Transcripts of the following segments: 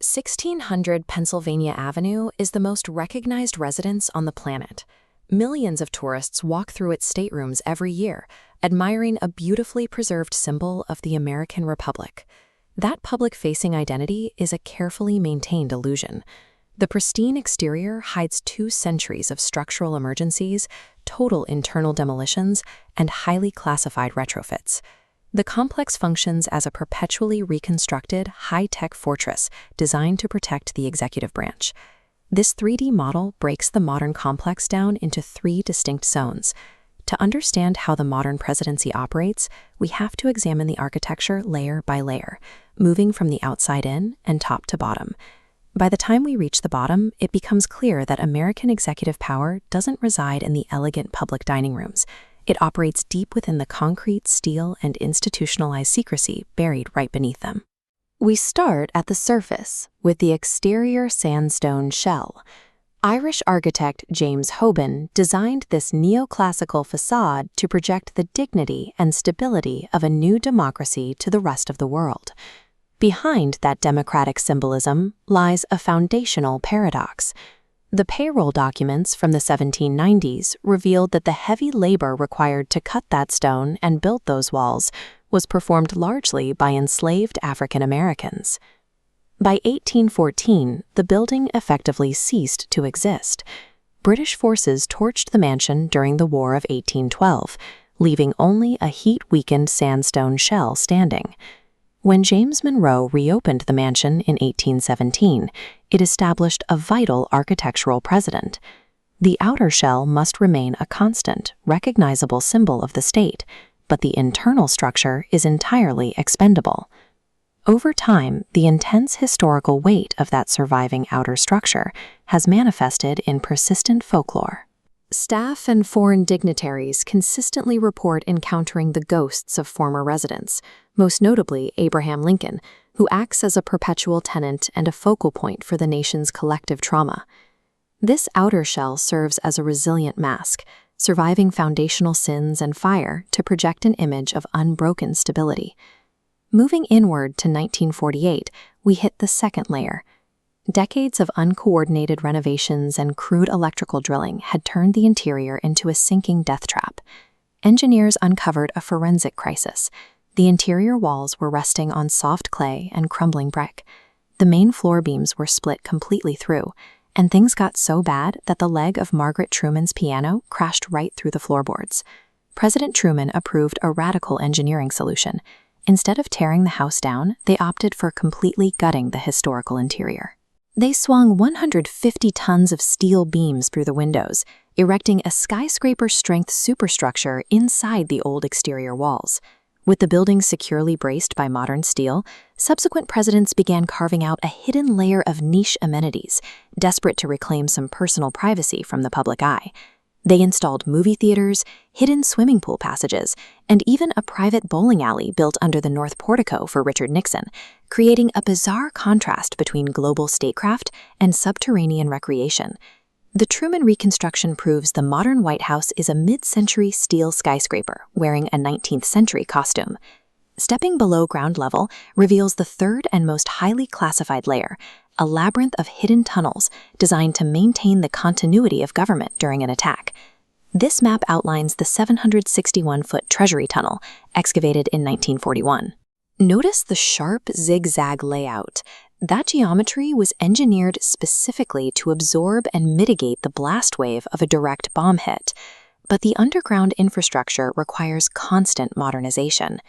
1600 Pennsylvania Avenue is the most recognized residence on the planet. Millions of tourists walk through its staterooms every year, admiring a beautifully preserved symbol of the American Republic. That public-facing identity is a carefully maintained illusion. The pristine exterior hides 2 centuries of structural emergencies, total internal demolitions, and highly classified retrofits. The complex functions as a perpetually reconstructed, high-tech fortress designed to protect the executive branch. This 3D model breaks the modern complex down into 3 distinct zones. To understand how the modern presidency operates, we have to examine the architecture layer by layer, moving from the outside in and top to bottom. By the time we reach the bottom, it becomes clear that American executive power doesn't reside in the elegant public dining rooms. It operates deep within the concrete, steel, and institutionalized secrecy buried right beneath them. We start at the surface, with the exterior sandstone shell. Irish architect James Hoban designed this neoclassical facade to project the dignity and stability of a new democracy to the rest of the world. Behind that democratic symbolism lies a foundational paradox. The payroll documents from the 1790s revealed that the heavy labor required to cut that stone and build those walls was performed largely by enslaved African Americans. By 1814, the building effectively ceased to exist. British forces torched the mansion during the War of 1812, leaving only a heat-weakened sandstone shell standing. When James Monroe reopened the mansion in 1817, it established a vital architectural precedent. The outer shell must remain a constant, recognizable symbol of the state, but the internal structure is entirely expendable. Over time, the intense historical weight of that surviving outer structure has manifested in persistent folklore. Staff and foreign dignitaries consistently report encountering the ghosts of former residents, most notably Abraham Lincoln, who acts as a perpetual tenant and a focal point for the nation's collective trauma. This outer shell serves as a resilient mask, surviving foundational sins and fire to project an image of unbroken stability. Moving inward to 1948, we hit the second layer. Decades of uncoordinated renovations and crude electrical drilling had turned the interior into a sinking death trap. Engineers uncovered a forensic crisis. The interior walls were resting on soft clay and crumbling brick. The main floor beams were split completely through, and things got so bad that the leg of Margaret Truman's piano crashed right through the floorboards. President Truman approved a radical engineering solution. Instead of tearing the house down, they opted for completely gutting the historical interior. They swung 150 tons of steel beams through the windows, erecting a skyscraper-strength superstructure inside the old exterior walls. With the building securely braced by modern steel, subsequent presidents began carving out a hidden layer of niche amenities, desperate to reclaim some personal privacy from the public eye. They installed movie theaters, hidden swimming pool passages, and even a private bowling alley built under the North Portico for Richard Nixon, creating a bizarre contrast between global statecraft and subterranean recreation. The Truman reconstruction proves the modern White House is a mid-century steel skyscraper wearing a 19th century costume. Stepping below ground level reveals the third and most highly classified layer, a labyrinth of hidden tunnels designed to maintain the continuity of government during an attack. This map outlines the 761-foot Treasury Tunnel, excavated in 1941. Notice the sharp zigzag layout. That geometry was engineered specifically to absorb and mitigate the blast wave of a direct bomb hit. But the underground infrastructure requires constant modernization.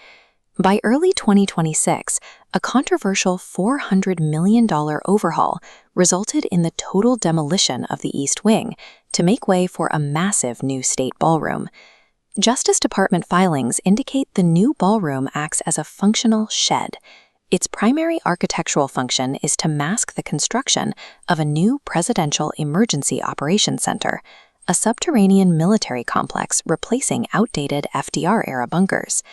By early 2026, a controversial $400 million overhaul resulted in the total demolition of the East Wing to make way for a massive new state ballroom. Justice Department filings indicate the new ballroom acts as a functional shed. Its primary architectural function is to mask the construction of a new Presidential Emergency Operations Center, a subterranean military complex replacing outdated FDR-era bunkers.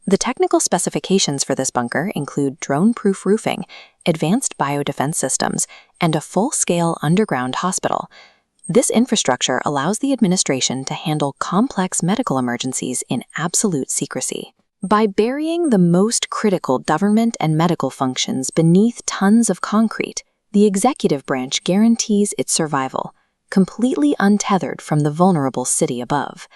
The technical specifications for this bunker include drone-proof roofing, advanced biodefense systems, and a full-scale underground hospital. This infrastructure allows the administration to handle complex medical emergencies in absolute secrecy. By burying the most critical government and medical functions beneath tons of concrete, the executive branch guarantees its survival, completely untethered from the vulnerable city above.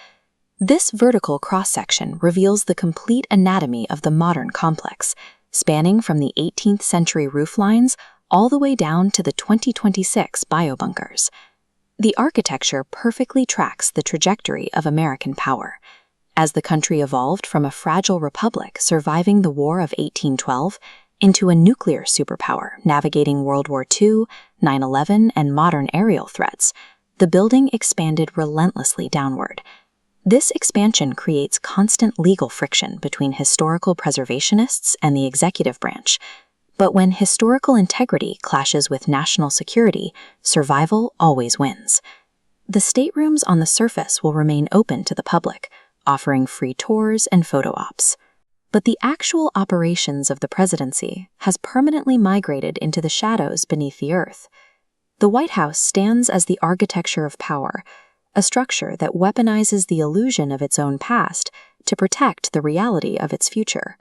This vertical cross-section reveals the complete anatomy of the modern complex, spanning from the 18th century rooflines all the way down to the 2026 biobunkers. The architecture perfectly tracks the trajectory of American power. As the country evolved from a fragile republic surviving the War of 1812 into a nuclear superpower navigating World War II, 9/11, and modern aerial threats, the building expanded relentlessly downward. This expansion creates constant legal friction between historical preservationists and the executive branch. But when historical integrity clashes with national security, survival always wins. The staterooms on the surface will remain open to the public, offering free tours and photo ops. But the actual operations of the presidency has permanently migrated into the shadows beneath the earth. The White House stands as the architecture of power, a structure that weaponizes the illusion of its own past to protect the reality of its future.